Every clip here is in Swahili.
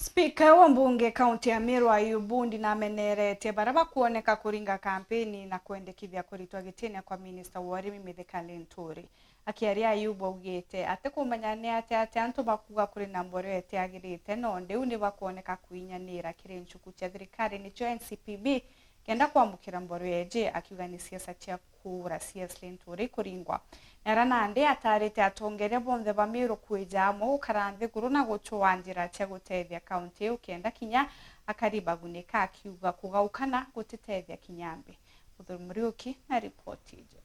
Spika wa mbunge kaunti ya Meru Ayub Bundi na amenerete baraba kuoneka kuringa kampeni na kuendekithia kuritwa gitine kwa minista wa urimi Mithika Linturi. Akiaria Ayub augite ate kumanyane ate antu bakuga kuri na mboro ete agirite no ndeu ni bakuoneka kuinyanira kirinchuku cha thirikari nicho NCPB kenda kwamukira mboro yeje akiuga ni siasa cia kura CS Linturi kuringwa. Nande atarite atongere bonthe ba Meru kwijamo karanthe guru na guchwa njira cia gutethia kaunti ukenda kinya akaribagunika akiuga kugaukana gutitethia kinyambi. Muthuri Muriuki na ripoti ije.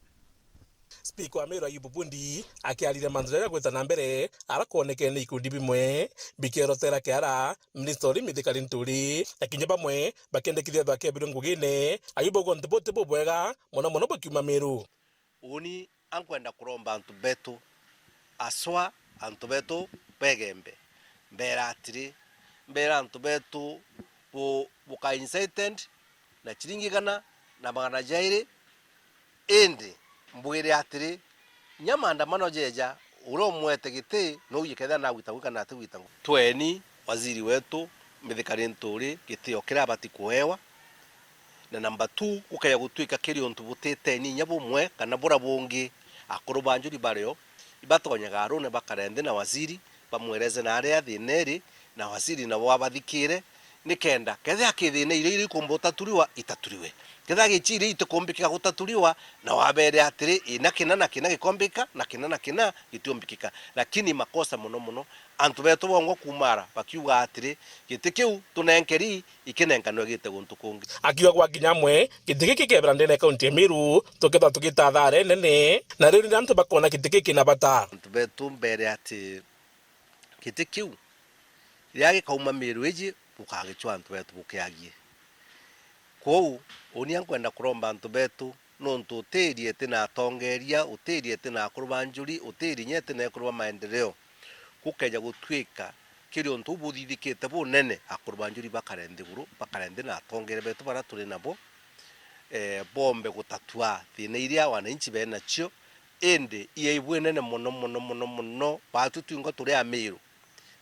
Spika wa Meru Ayub Bundi akiarire manzira gweta na mbere arakuoneke ni ikundi bimwe bikirotera kiara ministeri Mithika Linturi akinya bamwe bakendekithia bake birungugine Ayub gonte bote bobwega mono bakiuma Meru. Uni ankwenda kuromba antu betu aswa antu betu begembe mbera antu betu buka incited na chiringigana na magana jairi indi mbwire atiri nyamanda mano jeja uro mwete gite no yiketha na gwita na ati gwita tweni waziri wetu Mithika Linturi gitio kirabati kuhewa na namba 2 ukaya gutwika kirio ntu butete ni nyabo mwe kana bora bungi akuru banjuri bareo ibatonyaga arone bakarende na waziri bamwereze na aria thineri na waziri na wabathikire nikenda kethe akithine iri kumbota turiwa itaturiwe kethe gichiri itukumbikika gutaturiwa na wabere atiri ina kina gikombika na kina gitumbikika lakini makosa muno antu betu bongo kumara bakiuga atiri gitikiu tunenkeri ikinenkanwa gite guntu kungi akiwa gwa kinyamwe gitiki kebra ndene kaunti ya Meru tuketha tukitathare nene na riu ni antu bakona gitiki na bata antu betu mbere ati gitikiu yage kauma Meru eji bukagichwa antu betu bukiagie kou oni ankwenda kuromba antu betu nontu utirie tina tongeria utirie tina kurubanjuri utiri nyete na kuruba maendeleo kukeja gutwika kirio ntu buthithikite bunene akurubanjuri bakarende guru bakarende na tongere betu bara turi nabo bombe gutatua thina iria wananchi bena cio ende iye ibwenene muno batutu ngo turi a Meru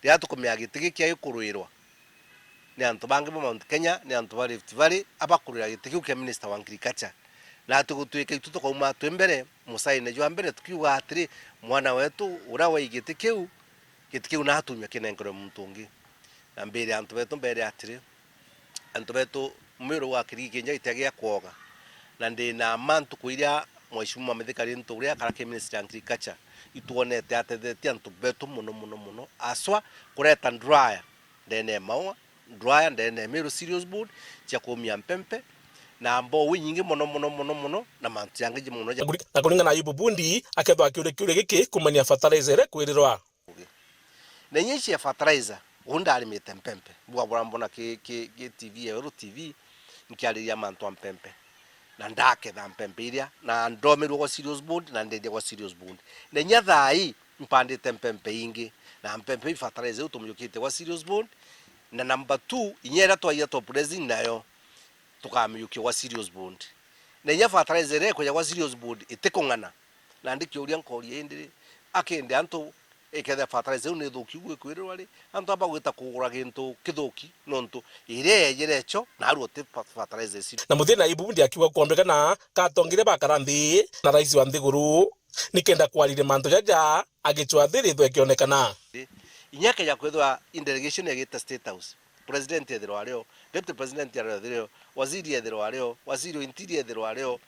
ria tukumya gitigi kia ikuruirwa ni antu bangi bo Mount Kenya ni antu ba Rift Valley abakurira gitigi kia minister wa agriculture na tugutwika ituto kauma twembere musaine jwa mbere tukiuga atiri mwana wetu urawa igitikiu gitikiu na atumya kinengero muntungi na mbere antu betu mbere atiri antu betu Meru wa kiriginja itagia kuoga na ndina mantu kuiria Mheshimiwa Mithika Linturi akarake minister wa agriculture ituonete atethete antu betu muno aswa kureta dryer ndene maua dryer ndene Meru serious board cia kumia mpempe na ambo winyingi muno na mantu yangi muno na kuringa na Ayub Bundi akethwa akiure giki kumania fertilizer kwirirwa na nyishi ya fertilizer unda alimite mpempe bwa mbona ki TV Euro TV nkiariria mantu ampempe na ndake tha mpempe iria na ndomeru kwa serious board na ndende kwa serious board na nyathai mpandite mpempe ingi na mpempe fertilizer utumyukite kwa serious board na number 2 inyera twa top raising nayo tukamyukio kwa serious board na nya fertilizer ko kwa serious board itikongana na ndikyo uria nkori indi akende antu eketha fertilizer ne thuki gwikwirirwa ri antu aba gwita kugura gintu kithuki nontu ire yerecho na aruote fertilizer na muthina Ayub Bundi akiwa kuombekana katongire bakaranthi na rais wa nthiguru nikenda kwarire mantu jaja agichwa thiri thwekionekana inyake ya kwethwa in delegation ya gita state house president ethero areo deputy president ethero waziri ethero areo waziri interior ethero areo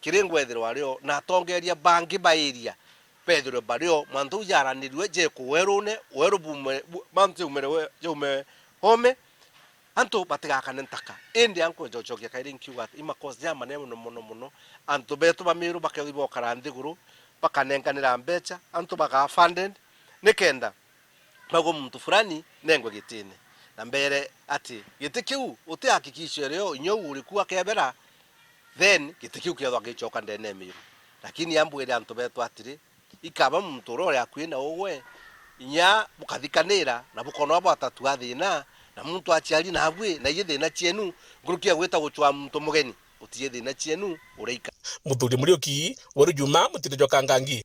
kirengo ethero areo na tongeria bangi ba area pedro barrio mantu yaranirwe je kuwerune weru bume mantu umerewe je ume home antu batigakane ntaka indi anko jojokia kairin kiwa ima cause jama ne muno antu betu ba Meru bakibo karandi guru bakanenkanira mbecha antu baka funded nikenda bago mtu fulani nengwe gitine na mbere ati gitikiu utihakikishe leo nyogu ulikuwa kebera then gitikiu kiathwa gichoka ndene Meru lakini ambwire antu betu atiri ikaba mtu rore akwina owe inya bukathikanira na bukono abo atatu athina na muntu achiari na abwe na yethe na chienu ngurukia gweta guchwa muntu mugeni utiyethe na chienu ureika Muthuri Muriuki Waru Juma mutirijo kangangi.